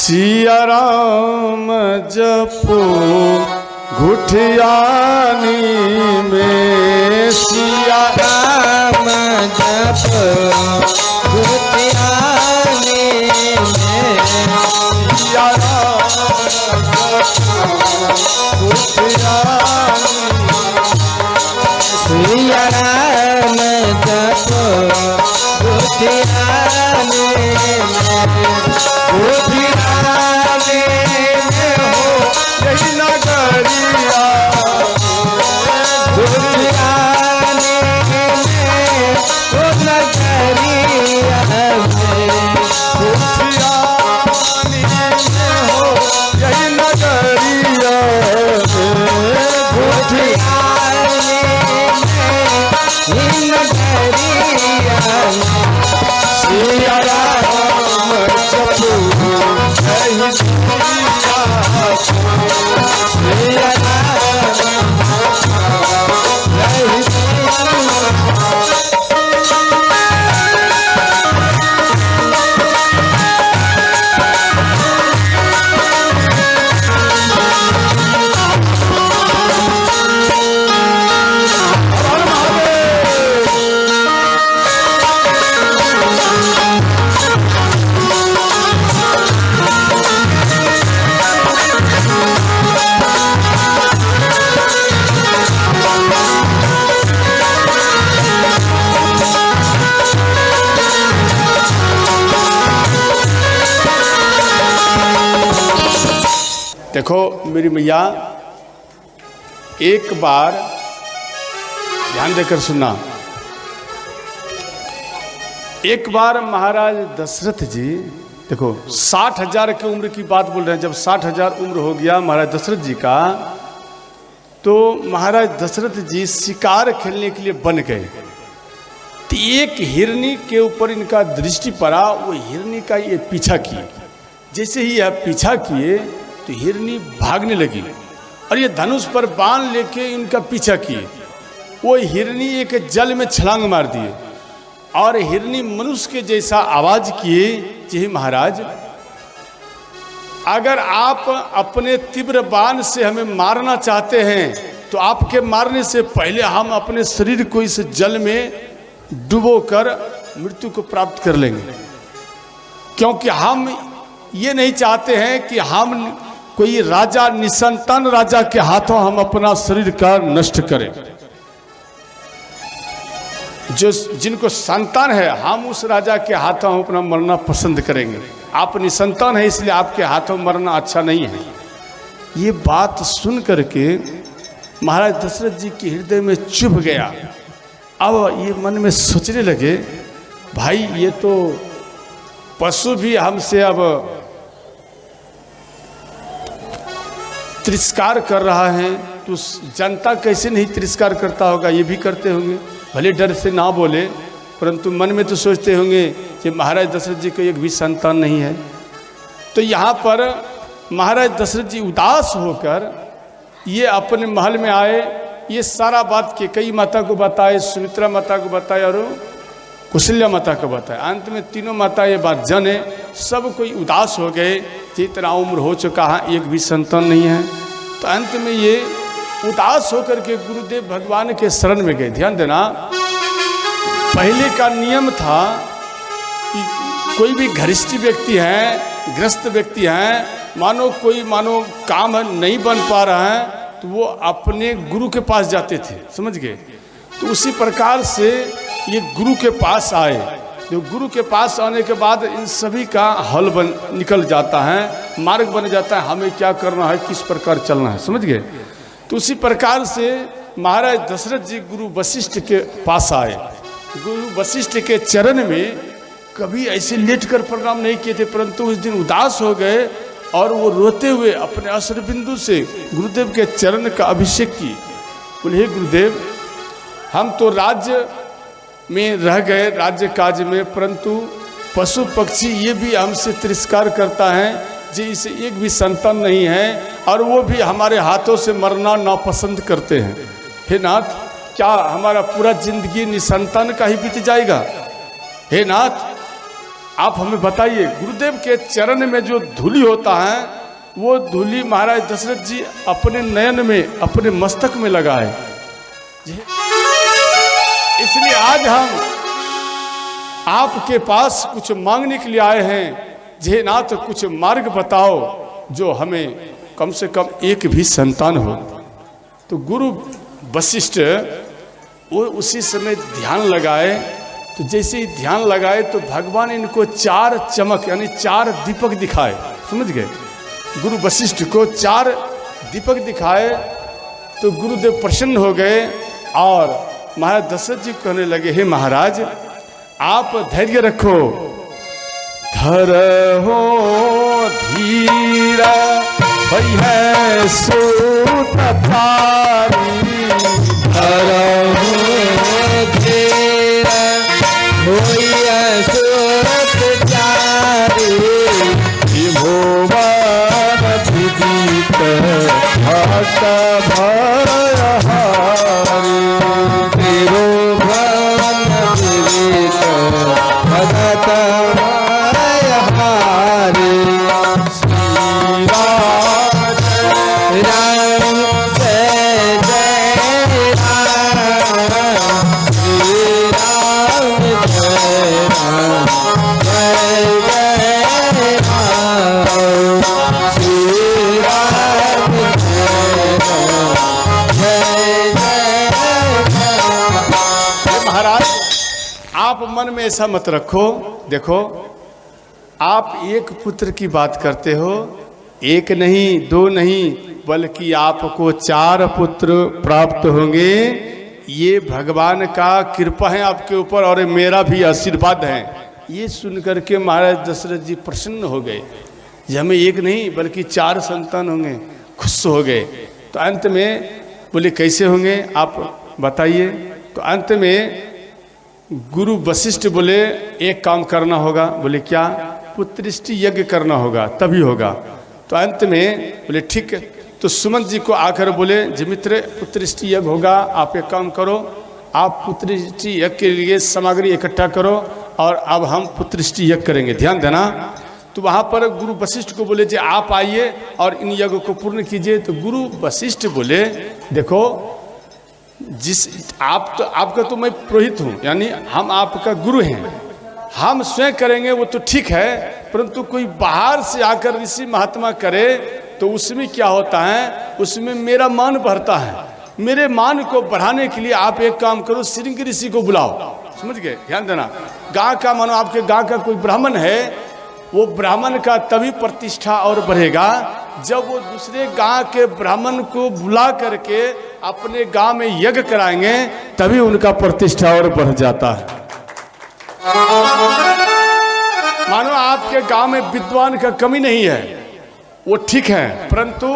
सिया राम जपो घुठियानी में, सिया राम जपो घुठियानी में, सिया राम जपो घुठियानी, सिया राम जपो घुठियानी घुठियानी में हो यही नगरिया, घुठियानी में हो नगरिया में, घुठियानी में हो यही नगरिया, घुठियानी में ही नगरिया में, सिया राम जपो यही सिया, सिया राम यही देखो मेरी मैया, एक बार ध्यान देकर सुनना। एक बार महाराज दशरथ जी, देखो 60,000 की उम्र की बात बोल रहे हैं। जब 60,000 उम्र हो गया महाराज दशरथ जी का, तो महाराज दशरथ जी शिकार खेलने के लिए बन गए। तो एक हिरनी के ऊपर इनका दृष्टि पड़ा, वो हिरनी का ये पीछा किए। जैसे ही यह पीछा किए तो हिरनी भागने लगी और ये धनुष पर बाण लेके इनका पीछा किए। वो हिरनी एक जल में छलांग मार दिए और हिरनी मनुष्य के जैसा आवाज किए, जी महाराज अगर आप अपने तीव्र बाण से हमें मारना चाहते हैं तो आपके मारने से पहले हम अपने शरीर को इस जल में डुबोकर मृत्यु को प्राप्त कर लेंगे, क्योंकि हम ये नहीं चाहते हैं कि हम कोई राजा, निसंतान राजा के हाथों हम अपना शरीर का नष्ट करें। जो जिनको संतान है हम उस राजा के हाथों अपना मरना पसंद करेंगे। आप निसंतान है इसलिए आपके हाथों मरना अच्छा नहीं है। ये बात सुन करके महाराज दशरथ जी के हृदय में चुभ गया। अब ये मन में सोचने लगे, भाई ये तो पशु भी हमसे अब तिरस्कार कर रहा है, तो जनता कैसे नहीं तिरस्कार करता होगा, ये भी करते होंगे। भले डर से ना बोले परंतु मन में तो सोचते होंगे कि महाराज दशरथ जी को एक भी संतान नहीं है। तो यहाँ पर महाराज दशरथ जी उदास होकर ये अपने महल में आए। ये सारा बात कैकेयी माता को बताए, सुमित्रा माता को बताए और कौशल्या माता को बताए। अंत में तीनों माता ये बात जाने, सब कोई उदास हो गए कि इतना उम्र हो चुका है, एक भी संतान नहीं है। तो अंत में ये उदास होकर के गुरुदेव भगवान के शरण में गए। ध्यान देना, पहले का नियम था कि कोई भी घरिष्ठी व्यक्ति है, ग्रस्त व्यक्ति है, मानो काम नहीं बन पा रहा है तो वो अपने गुरु के पास जाते थे, समझ गए। तो उसी प्रकार से ये गुरु के पास आए। जो गुरु के पास आने के बाद इन सभी का हल निकल जाता है, मार्ग बन जाता है, हमें क्या करना है, किस प्रकार चलना है, समझ गए। तो उसी प्रकार से महाराज दशरथ जी गुरु वशिष्ठ के पास आए। गुरु वशिष्ठ के चरण में कभी ऐसे लेट कर प्रणाम नहीं किए थे, परंतु उस दिन उदास हो गए और वो रोते हुए अपने अश्रु बिंदु से गुरुदेव के चरण का अभिषेक किए। बोले, हे गुरुदेव, हम तो राज्य में रह गए, राज्य काज में, परंतु पशु पक्षी ये भी हमसे तिरस्कार करता है जी, इसे एक भी संतान नहीं है और वो भी हमारे हाथों से मरना नापसंद करते हैं। हे नाथ, क्या हमारा पूरा जिंदगी निसंतान का ही बीत जाएगा? हे नाथ, आप हमें बताइए, गुरुदेव के चरण में जो धूलि होता है वो धूलि महाराज दशरथ जी अपने नयन में, अपने मस्तक में लगाए। इसलिए आज हम आपके पास कुछ मांगने के लिए आए हैं। जे नाथ कुछ मार्ग बताओ जो हमें कम से कम एक भी संतान हो। तो गुरु वशिष्ठ वो उसी समय ध्यान लगाए। तो जैसे ही ध्यान लगाए तो भगवान इनको 4 चमक यानी 4 दीपक दिखाए। समझ गए? गुरु वशिष्ठ को 4 दीपक दिखाए तो गुरुदेव प्रसन्न हो गए और महाराज दशरथ जी कहने लगे, हे महाराज आप धैर्य रखो। धरहो धीरा भई है सूत थारी, धरहो धीरा भई है सूत थारी, त्रिभुवन विदित भक्त भयहारी, त्रिभुवन विदित भक्त भयहारी। श्री राम राम जय जय राम, श्री राम जय राम, जय जय राम, श्री राम जय राम, जय जय राम। महाराज आप मन में ऐसा मत रखो। देखो आप एक पुत्र की बात करते हो, एक नहीं 2 नहीं बल्कि आपको 4 पुत्र प्राप्त होंगे। ये भगवान का कृपा है आपके ऊपर और मेरा भी आशीर्वाद है। ये सुनकर के महाराज दशरथ जी प्रसन्न हो गए। ये हमें एक नहीं बल्कि 4 संतान होंगे, खुश हो गए। तो अंत में बोले कैसे होंगे आप बताइए। तो अंत में गुरु वशिष्ठ बोले एक काम करना होगा। बोले क्या? पुत्रिष्टि यज्ञ करना होगा तभी होगा। तो अंत में बोले ठीक है। तो सुमंत जी को आकर बोले, जी मित्र पुत्रिष्टि यज्ञ होगा, आप एक काम करो, आप पुत्रिष्टि यज्ञ के लिए सामग्री इकट्ठा करो और अब हम पुत्रिष्टि यज्ञ करेंगे, ध्यान देना। तो वहाँ पर गुरु वशिष्ठ को बोले, जी आप आइए और इन यज्ञ को पूर्ण कीजिए। तो गुरु वशिष्ठ बोले, देखो आपका तो मैं पुरोहित हूँ, यानी हम आपका गुरु हैं, हम स्वयं करेंगे वो तो ठीक है, परंतु कोई बाहर से आकर ऋषि महात्मा करे तो उसमें क्या होता है, उसमें मेरा मान बढ़ता है। मेरे मान को बढ़ाने के लिए आप एक काम करो, श्रृंगी ऋषि को बुलाओ। समझ गए? ध्यान देना। गांव का मानो आपके गांव का कोई ब्राह्मण है, वो ब्राह्मण का तभी प्रतिष्ठा और बढ़ेगा जब वो दूसरे गांव के ब्राह्मण को बुला करके अपने गांव में यज्ञ कराएंगे, तभी उनका प्रतिष्ठा और बढ़ जाता है। मानो आपके गांव में विद्वान का कमी नहीं है, वो ठीक है, परंतु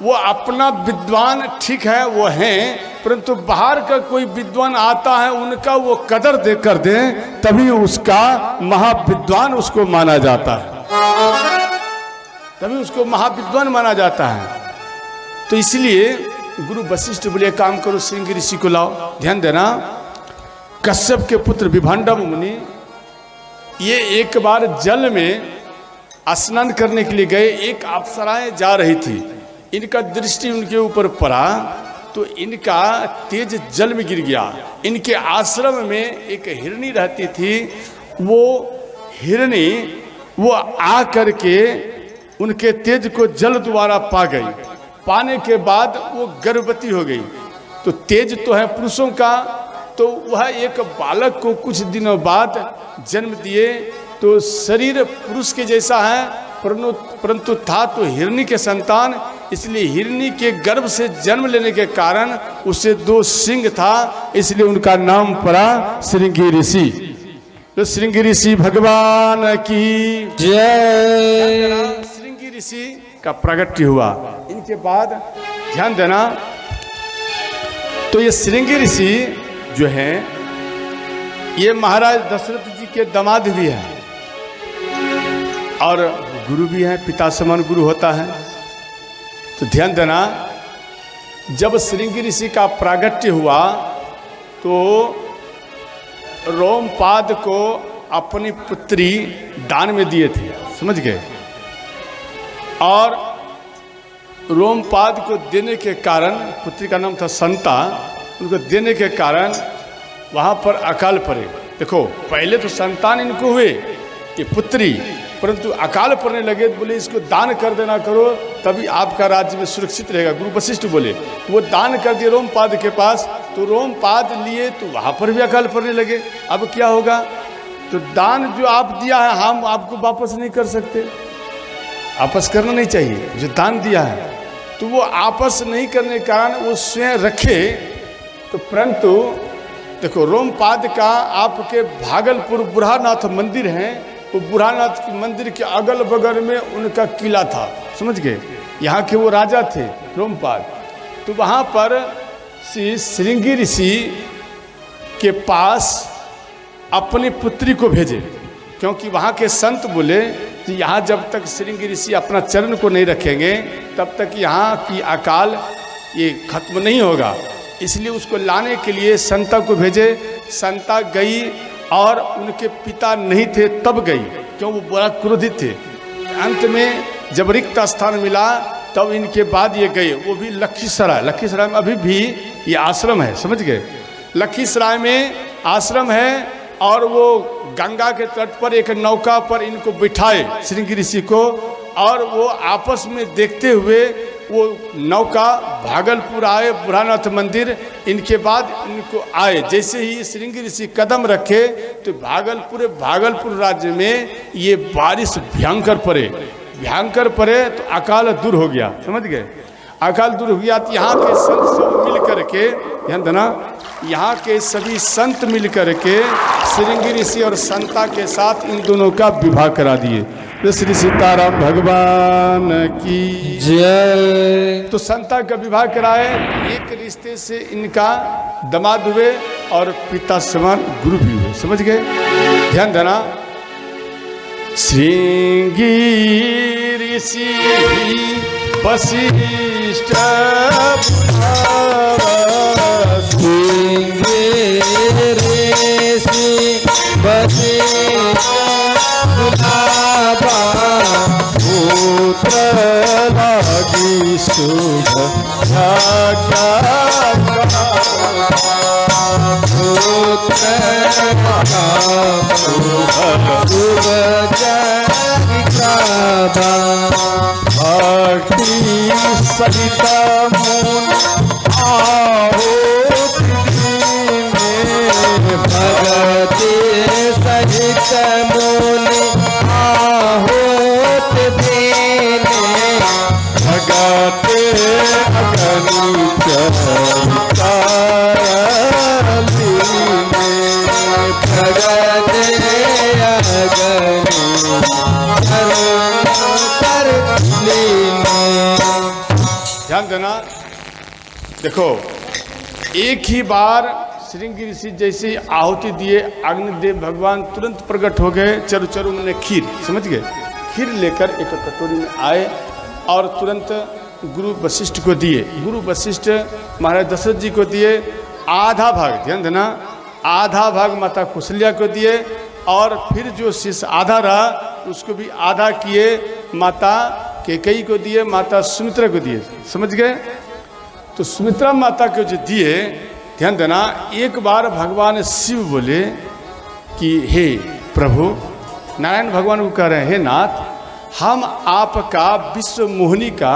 वो अपना विद्वान ठीक है वो हैं, परंतु बाहर का कोई विद्वान आता है उनका वो कदर दे कर दे, तभी उसका महाविद्वान उसको माना जाता है, तभी उसको महाविद्वान माना जाता है। तो इसलिए गुरु वशिष्ठ बोले काम करो, श्रृंगी ऋषि को लाओ। ध्यान देना, कश्यप के पुत्र विभांडव मुनि ये एक बार जल में स्नान करने के लिए गए। एक अप्सराएं जा रही थी, इनका दृष्टि उनके ऊपर पड़ा तो इनका तेज जल में गिर गया। इनके आश्रम में एक हिरनी रहती थी, वो हिरनी वो आ करके उनके तेज को जल द्वारा पा गई। पाने के बाद वो गर्भवती हो गई। तो तेज तो है पुरुषों का, तो वह एक बालक को कुछ दिनों बाद जन्म दिए। तो शरीर पुरुष के जैसा है, परंतु था तो हिरनी के संतान, इसलिए हिरनी के गर्भ से जन्म लेने के कारण उसे 2 सिंह था, इसलिए उनका नाम पड़ा श्रृंगी ऋषि। तो श्रृंगी ऋषि भगवान की जय। श्रृंगी ऋषि का प्रगट्य हुआ। इनके बाद ध्यान देना, तो ये श्रृंगी ऋषि जो है ये महाराज दशरथ जी के दामाद भी हैं और गुरु भी हैं, पिता समान गुरु होता है। तो ध्यान देना, जब श्रृंगी ऋषि का प्रागट्य हुआ तो रोमपाद को अपनी पुत्री दान में दिए थे, समझ गए। और रोमपाद को देने के कारण, पुत्री का नाम था संता, उनको देने के कारण वहाँ पर अकाल पड़े। देखो पहले तो संतान इनको हुए, ये पुत्री, परंतु अकाल पड़ने लगे तो बोले इसको दान कर देना करो, तभी आपका राज्य में सुरक्षित रहेगा। गुरु वशिष्ठ बोले, वो दान कर दिए रोमपाद के पास, तो रोमपाद लिए तो वहाँ पर भी अकाल पड़ने लगे। अब क्या होगा? तो दान जो आप दिया है हम आपको वापस नहीं कर सकते, वापस करना नहीं चाहिए जो दान दिया है। तो वो आपस नहीं करने के कारण वो स्वयं रखे। तो परंतु देखो रोमपाद का आपके भागलपुर बुरहानाथ मंदिर है, वो बुरहानाथ के मंदिर के अगल बगल में उनका किला था, समझ गए। यहाँ के वो राजा थे रोमपाद। तो वहाँ पर श्री श्रृंगी ऋषि के पास अपनी पुत्री को भेजे, क्योंकि वहाँ के संत बोले कि यहाँ जब तक श्रृंगी ऋषि अपना चरण को नहीं रखेंगे तब तक यहाँ की अकाल ये खत्म नहीं होगा। इसलिए उसको लाने के लिए संता को भेजे। संता गई और उनके पिता नहीं थे तब गई, क्यों वो बड़ा क्रोधित थे। अंत में जब रिक्त स्थान मिला तब इनके बाद ये गए, वो भी लखीसराय। लखीसराय में अभी भी ये आश्रम है, समझ गए। लखीसराय में आश्रम है और वो गंगा के तट पर एक नौका पर इनको बिठाए श्रृंगी ऋषि को, और वो आपस में देखते हुए वो नौका भागलपुर आए, बुरहानाथ मंदिर। इनके बाद इनको आए, जैसे ही श्रृंगी ऋषि कदम रखे तो भागलपुर राज्य में ये बारिश भयंकर पड़े तो अकाल दूर हो गया, समझ गए। अकाल दूर हो गया तो यहाँ के संत सब मिल करके, ध्यान देना, यहाँ के सभी संत मिल करके श्रृंगी ऋषि और संता के साथ इन दोनों का विवाह करा दिए। तो श्री सीताराम भगवान की जय। तो संता का विवाह कराए, एक रिश्ते से इनका दामाद हुए और पिता समान गुरु भी हुए, समझ गए। ध्यान देना, श्रृंगी ऋषि वशिष्ठ पुत्र लागी शुभ भक्ति सहिता मुन आओ भगते सहित मुनि आहोत देने भगते अगणित भगते ध्यान देना। देखो एक ही बार श्रृंगी ऋषि जैसे आहुति दिए, अग्निदेव भगवान तुरंत प्रकट हो गए। चरु उन्होंने खीर, समझ गए, खीर लेकर एक कटोरी में आए और तुरंत गुरु वशिष्ठ को दिए। गुरु वशिष्ठ महाराज दशरथ जी को दिए आधा भाग, ध्यान देना, आधा भाग माता कौशल्या को दिए, और फिर जो शेष आधा रहा उसको भी आधा किए माता कैकेयी को दिए, माता सुमित्रा को दिए, समझ गए। तो सुमित्रा माता को जो दिए, ध्यान देना, एक बार भगवान शिव बोले कि हे प्रभु, नारायण भगवान को कह रहे हैं, हे नाथ, हम आपका विश्व मोहिनी का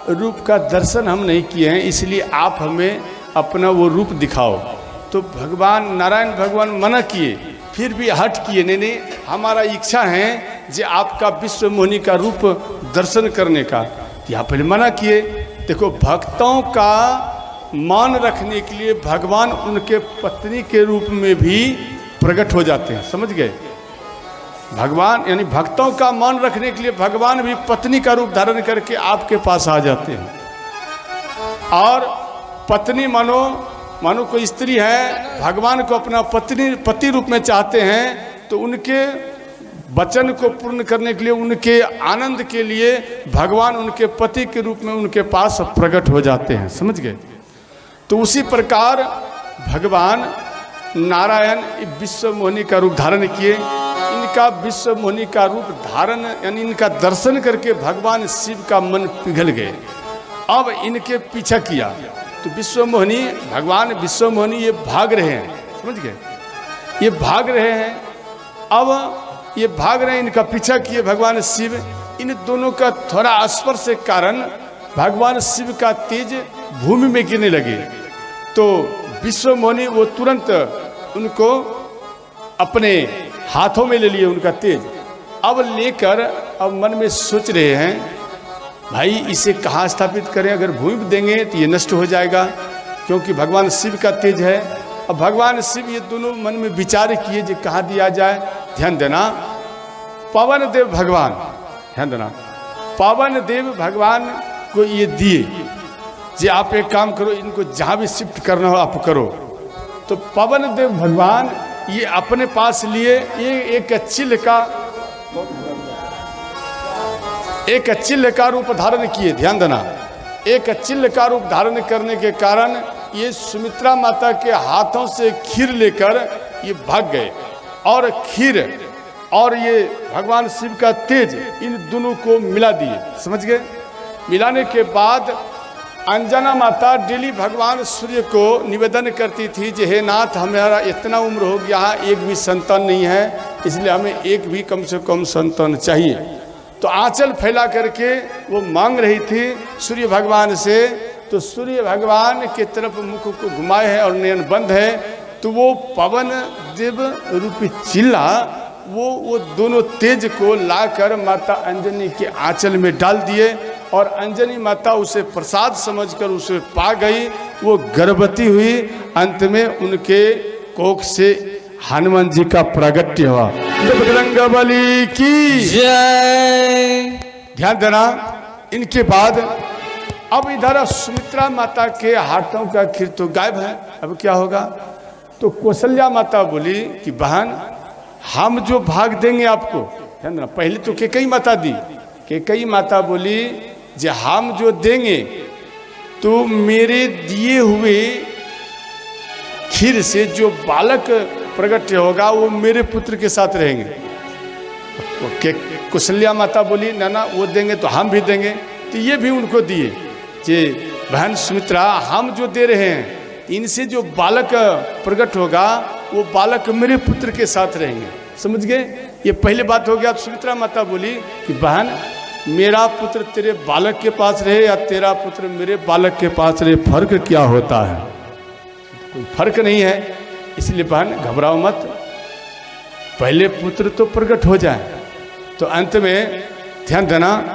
रूप का दर्शन हम नहीं किए हैं, इसलिए आप हमें अपना वो रूप दिखाओ। तो भगवान नारायण भगवान मना किए, फिर भी हट किए, नहीं हमारा इच्छा है जे आपका विश्व मोहिनी का रूप दर्शन करने का। यहाँ पहले मना किए। देखो भक्तों का मान रखने के लिए भगवान उनके पत्नी के रूप में भी प्रकट हो जाते हैं, समझ गए। भगवान यानी भक्तों का मान रखने के लिए भगवान भी पत्नी का रूप धारण करके आपके पास आ जाते हैं। और पत्नी मानो कोई स्त्री है, भगवान को अपना पति रूप में चाहते हैं, तो उनके वचन को पूर्ण करने के लिए, उनके आनंद के लिए भगवान उनके पति के रूप में उनके पास प्रकट हो जाते हैं, समझ गए। तो उसी प्रकार भगवान नारायण विश्व मोहिनी का रूप धारण किए इनका विश्व मोहिनी का रूप धारण यानी इनका दर्शन करके भगवान शिव का मन पिघल गए। अब इनके पीछा किया तो विश्व मोहिनी, भगवान विश्व मोहिनी ये भाग रहे हैं, समझ गए, ये भाग रहे हैं। अब ये भाग रहे हैं, इनका पीछा किए भगवान शिव। इन दोनों का थोड़ा स्पर्श के कारण भगवान शिव का तेज भूमि में गिरने लगे। तो विश्व मोहिनी वो तुरंत उनको अपने हाथों में ले लिए उनका तेज। अब लेकर अब मन में सोच रहे हैं भाई इसे कहाँ स्थापित करें, अगर भूमि पर देंगे तो ये नष्ट हो जाएगा क्योंकि भगवान शिव का तेज है। अब भगवान शिव ये दोनों मन में विचार किए जो कहाँ दिया जाए। ध्यान देना, पवन देव भगवान, ध्यान देना, पवन देव भगवान को ये दिए जे आप एक काम करो, इनको जहाँ भी शिफ्ट करना हो आप करो। तो पवन देव भगवान ये अपने पास लिए, ये एक चिल्ल का रूप धारण किए। ध्यान देना, एक चिल्ल का रूप धारण करने के कारण ये सुमित्रा माता के हाथों से खीर लेकर ये भाग गए और खीर और ये भगवान शिव का तेज इन दोनों को मिला दिए, समझ गए। मिलाने के बाद अंजना माता डेली भगवान सूर्य को निवेदन करती थी कि हे नाथ, हमारा इतना उम्र हो गया, एक भी संतान नहीं है, इसलिए हमें एक भी कम से कम संतान चाहिए। तो आंचल फैला करके वो मांग रही थी सूर्य भगवान से। तो सूर्य भगवान के तरफ मुख को घुमाए है और नयन बंद है। तो वो पवन देव रूपी चिल्ला वो दोनों तेज को लाकर माता अंजनी के आंचल में डाल दिए और अंजनी माता उसे प्रसाद समझकर उसे पा गई। वो गर्भवती हुई। अंत में उनके कोख से हनुमान जी का प्रागट्य हुआ। बजरंगबली की जय। ध्यान देना, इनके बाद अब इधर सुमित्रा माता के हाथों का खीर तो गायब है। अब क्या होगा? तो कौशल्या माता बोली कि बहन, हम जो भाग देंगे आपको, ध्यान देना, पहले तो कैकेयी माता दी। कैकेयी माता बोली जे हम जो देंगे तो मेरे दिए हुए खीर से जो बालक प्रकट होगा वो मेरे पुत्र के साथ रहेंगे। कौशल्या माता बोली ना वो देंगे तो हम भी देंगे। तो ये भी उनको दिए जे बहन सुमित्रा, हम जो दे रहे हैं इनसे जो बालक प्रकट होगा वो बालक मेरे पुत्र के साथ रहेंगे, समझ गए। ये पहले बात हो गया। सुमित्रा माता बोली कि बहन, मेरा पुत्र तेरे बालक के पास रहे या तेरा पुत्र मेरे बालक के पास रहे, फर्क क्या होता है? कोई फर्क नहीं है, इसलिए बहन घबराओ मत, पहले पुत्र तो प्रकट हो जाए। तो अंत में ध्यान देना,